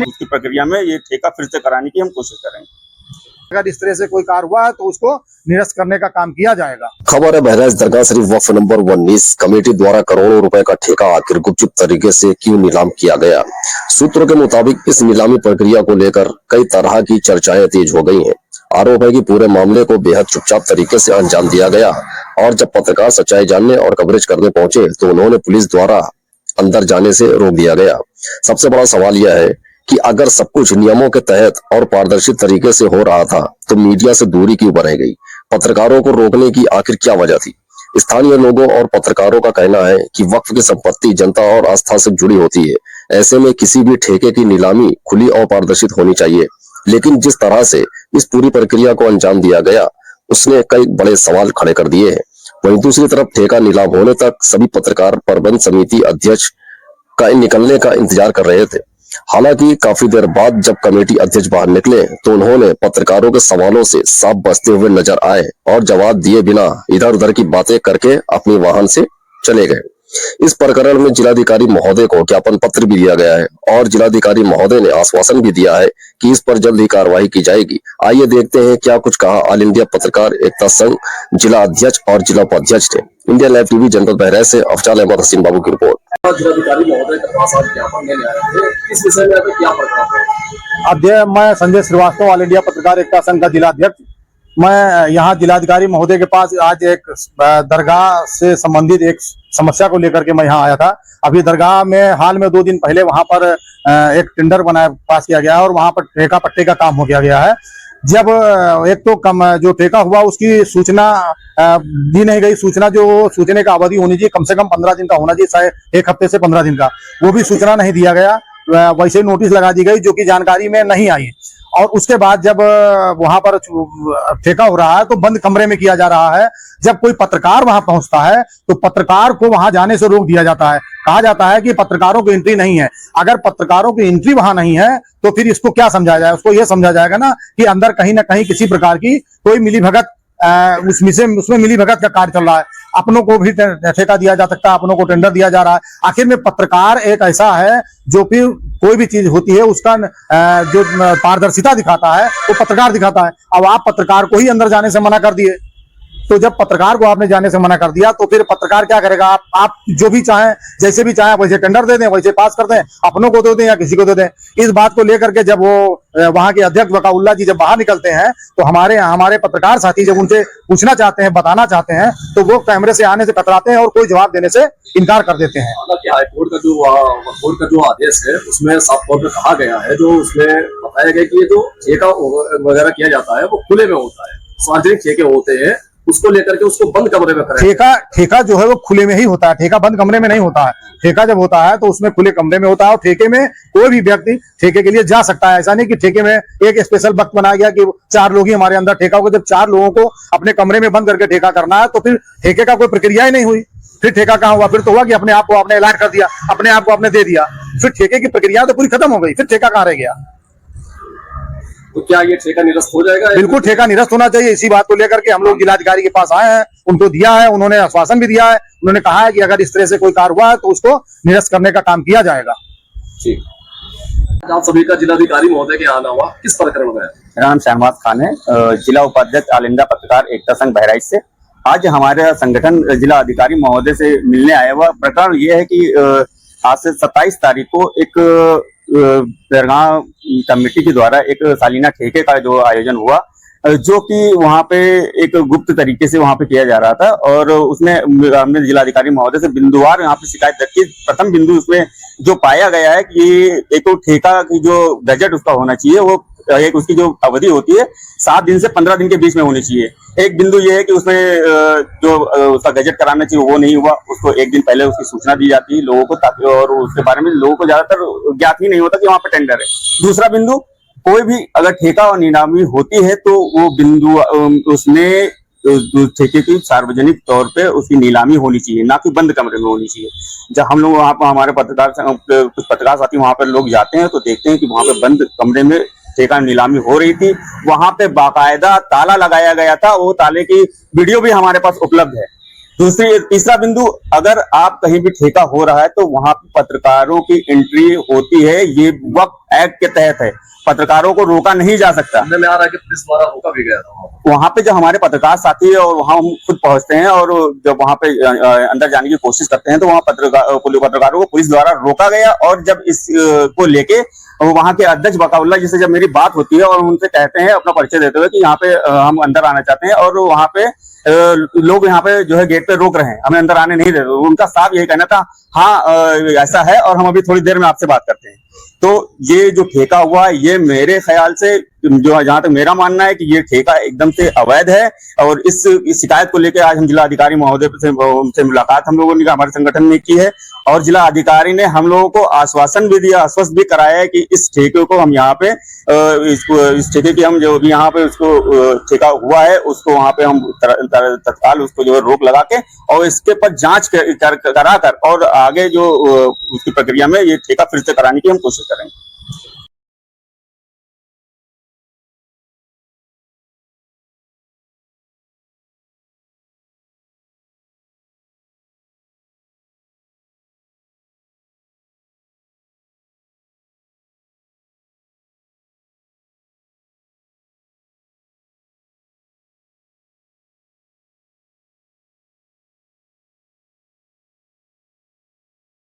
उसकी प्रक्रिया में ये ठेका फिर से कराने की हम कोशिश करेंगे। अगर इस तरह से कोई कार हुआ है तो उसको निरस्त करने का काम किया जाएगा। खबर है बहराइच दरगाह शरीफ वक्फ नंबर 19 कमेटी द्वारा करोड़ों रुपए का ठेका आखिर गुपचुप तरीके से क्यों नीलाम किया गया। सूत्रों के मुताबिक इस नीलामी प्रक्रिया को लेकर कई तरह की चर्चाएं तेज हो गई हैं। आरोप है कि पूरे मामले को बेहद चुपचाप तरीके से अंजाम दिया गया और जब पत्रकार सच्चाई जानने और कवरेज करने पहुंचे तो उन्होंने पुलिस द्वारा अंदर जाने से रोक दिया गया। सबसे बड़ा सवाल यह है कि अगर सब कुछ नियमों के तहत और पारदर्शी तरीके से हो रहा था तो मीडिया से दूरी क्यों बनाई गई। पत्रकारों को रोकने की आखिर क्या वजह थी। स्थानीय लोगों और पत्रकारों का कहना है कि वक्फ की संपत्ति जनता और आस्था से जुड़ी होती है। ऐसे में किसी भी ठेके की नीलामी खुली और पारदर्शी होनी चाहिए, लेकिन जिस तरह से इस पूरी प्रक्रिया को अंजाम दिया गया उसने कई बड़े सवाल खड़े कर दिए हैं। वहीं दूसरी तरफ ठेका नीलाम होने तक सभी पत्रकार प्रबंध समिति अध्यक्ष का निकलने का इंतजार कर रहे थे। हालांकि काफी देर बाद जब कमेटी अध्यक्ष बाहर निकले तो उन्होंने पत्रकारों के सवालों से साफ बचते हुए नजर आए और जवाब दिए बिना इधर उधर की बातें करके अपने वाहन से चले गए। इस प्रकरण में जिलाधिकारी महोदय को ज्ञापन पत्र भी दिया गया है और जिलाधिकारी महोदय ने आश्वासन भी दिया है कि इस पर जल्द ही कार्रवाई की जाएगी। आइए देखते हैं क्या कुछ कहा ऑल इंडिया पत्रकार एकता संघ जिला अध्यक्ष और जिला उपाध्यक्ष ने। इंडिया लाइव टीवी जनपद बहराइच से अफजाल अहमद हसीन बाबू की रिपोर्ट। जिलाधिकारी महोदय के पास आज ज्ञापन लेने आए थे, इस विषय में क्या प्रकरण अध्यक्ष मैं संजय श्रीवास्तव ऑल इंडिया पत्रकार एकता संघ का जिला अध्यक्ष। मैं यहाँ जिलाधिकारी महोदय के पास आज एक दरगाह से संबंधित एक समस्या को लेकर के मैं यहाँ आया था। अभी दरगाह में हाल में 2 दिन पहले वहाँ पर एक टेंडर पास किया गया है और वहाँ पर ठेका पट्टे का काम हो गया है। जब एक तो जो ठेका हुआ उसकी सूचना दी नहीं गई। सूचना जो सूचने का अवधि होनी चाहिए कम से कम 15 दिन का होना चाहिए, शायद 1 हफ्ते से 15 दिन का, वो भी सूचना नहीं दिया गया। वैसे नोटिस लगा दी गई जो कि जानकारी में नहीं आई। और उसके बाद जब वहां पर ठेका हो रहा है तो बंद कमरे में किया जा रहा है। जब कोई पत्रकार वहां पहुंचता है तो पत्रकार को वहां जाने से रोक दिया जाता है। कहा जाता है कि पत्रकारों की एंट्री नहीं है। अगर पत्रकारों की एंट्री वहां नहीं है तो फिर इसको क्या समझा जाए। उसको यह समझा जाएगा ना कि अंदर कहीं ना कहीं किसी प्रकार की कोई मिलीभगत उसमें मिलीभगत का कार्य चल रहा है। अपनों को भी ठेका दिया जा सकता है, अपनों को टेंडर दिया जा रहा है। आखिर में पत्रकार एक ऐसा है जो फिर कोई भी चीज होती है उसका जो पारदर्शिता दिखाता है वो पत्रकार दिखाता है। अब आप पत्रकार को ही अंदर जाने से मना कर दिए, तो जब पत्रकार को आपने जाने से मना कर दिया तो फिर पत्रकार क्या करेगा। आप जो भी चाहें जैसे भी चाहें वैसे टेंडर दे दें, वैसे पास कर दें, अपनों को दे दें या किसी को दे दें। इस बात को लेकर के जब वो वहां के अध्यक्ष वकाउल्ला जी जब बाहर निकलते हैं तो हमारे पत्रकार साथी जब उनसे पूछना चाहते हैं, बताना चाहते हैं, तो वो कैमरे से आने से कतराते हैं और कोई जवाब देने से इनकार कर देते हैं। हालांकि हाईकोर्ट का जो आदेश है उसमें साफ तौर पर कहा गया है, जो उसमें बताया गया कि ये जो ठेका वगैरह किया जाता है वो खुले में होता है, सार्वजनिक ठेके होते हैं, उसको लेकर के उसको बंद कमरे में करें। ठेका जो है वो खुले में ही होता है, ठेका बंद कमरे में नहीं होता है। ठेका जब होता है तो उसमें खुले कमरे में होता है और ठेके में कोई भी व्यक्ति ठेके के लिए जा सकता है। ऐसा नहीं कि ठेके में एक स्पेशल वक्त बनाया गया कि 4 लोग ही हमारे अंदर ठेका होगा। जब 4 लोगों को अपने कमरे में बंद करके ठेका करना है तो फिर ठेके का कोई प्रक्रिया ही नहीं हुई। फिर ठेका कहाँ हुआ? फिर तो हुआ कि अपने आप को आपने ऐलान कर दिया, अपने आप को आपने दे दिया, फिर ठेके की प्रक्रिया तो पूरी खत्म हो गई, फिर ठेका कहाँ रह गया। तो क्या ये ठेका निरस्त हो जाएगा? बिल्कुल ठेका निरस्त होना चाहिए। इसी बात को लेकर के हम लोग जिलाधिकारी के पास आए हैं, उनको दिया है, उन्होंने आश्वासन भी दिया है। उन्होंने कहा है कि अगर इस तरह से कोई कार्य हुआ है तो उसको निरस्त करने का काम किया जाएगा। ठीक। आप सभी का जिलाधिकारी महोदय के आना हुआ, किस प्रकरण में? मेरा नाम शहनवाज खान है, जिला उपाध्यक्ष ऑल इंडिया पत्रकार एकता संघ बहराइच से। आज हमारे संगठन जिला अधिकारी महोदय से मिलने आया हुआ प्रकरण ये है कि आज से 27 तारीख को एक दरगाह कमेटी के द्वारा एक सालिना ठेके का जो आयोजन हुआ, जो कि वहां पे एक गुप्त तरीके से वहां पे किया जा रहा था और उसमें हमने जिलाधिकारी महोदय से बिंदुवार यहाँ पे शिकायत रखी। प्रथम बिंदु उसमें जो पाया गया है कि एक ठेका की जो बजट उसका होना चाहिए वो एक उसकी जो अवधि होती है 7 दिन से 15 दिन के बीच में होनी चाहिए। एक बिंदु ये है कि उसमें जो उसका गजट कराना चाहिए वो नहीं हुआ, उसको 1 दिन पहले उसकी सूचना दी जाती है लोगों को, ताकि और उसके बारे में लोगों को ज्यादातर ज्ञात ही नहीं होता कि वहां पर टेंडर है। दूसरा बिंदु, कोई भी अगर ठेका और नीलामी होती है तो वो बिंदु उसमें ठेके की सार्वजनिक तौर पे उसकी नीलामी होनी चाहिए, ना कि बंद कमरे में होनी चाहिए। जब हम लोग वहां पर हमारे कुछ पत्रकार साथी वहां पर लोग जाते हैं तो देखते हैं कि वहां पे बंद कमरे में ठेका नीलामी हो रही थी। वहां पे बाकायदा ताला लगाया गया था, वो ताले की वीडियो भी हमारे पास उपलब्ध है। तीसरा बिंदु, अगर आप कहीं भी ठेका हो रहा है तो वहां पे पत्रकारों की एंट्री होती है, ये वक्त एक्ट के तहत है, पत्रकारों को रोका नहीं जा सकता। सुनने में आ रहा है कि पुलिस द्वारा रोका भी गया था वहां पे जब हमारे पत्रकार साथी है और वहां हम खुद पहुंचते हैं और जब वहां पे अंदर जाने की कोशिश करते हैं तो वहां पत्रकारों को पुलिस द्वारा रोका गया। और जब इस को लेके वहां के अध्यक्ष बकाउल्ला जी से जब मेरी बात होती है और उनसे कहते हैं अपना परिचय देते हुए कि यहाँ पे हम अंदर आना चाहते हैं, और वहां पे लोग यहाँ पे जो है गेट पे रोक रहे हैं, हमें अंदर आने नहीं दे रहे, उनका साफ यही कहना था, हाँ ऐसा है और हम अभी थोड़ी देर में आपसे बात करते हैं। तो ये जो ठेका हुआ है, ये मेरे ख्याल से, जो जहां तक मेरा मानना है कि ये ठेका एकदम से अवैध है। और इस शिकायत को लेकर आज हम जिला अधिकारी महोदय से मुलाकात हम लोगों ने हमारे संगठन ने की है, और जिला अधिकारी ने हम लोगों को आश्वासन भी दिया, आश्वस्त भी कराया है कि इस ठेके को हम यहाँ पे इस ठेके की हम जो भी यहाँ पे उसको ठेका हुआ है उसको वहां पे हम तत्काल उसको जो है रोक लगा के और इसके पर जांच करा कर और आगे जो उसकी प्रक्रिया में ये ठेका फिर से कराने की हम कोशिश करेंगे।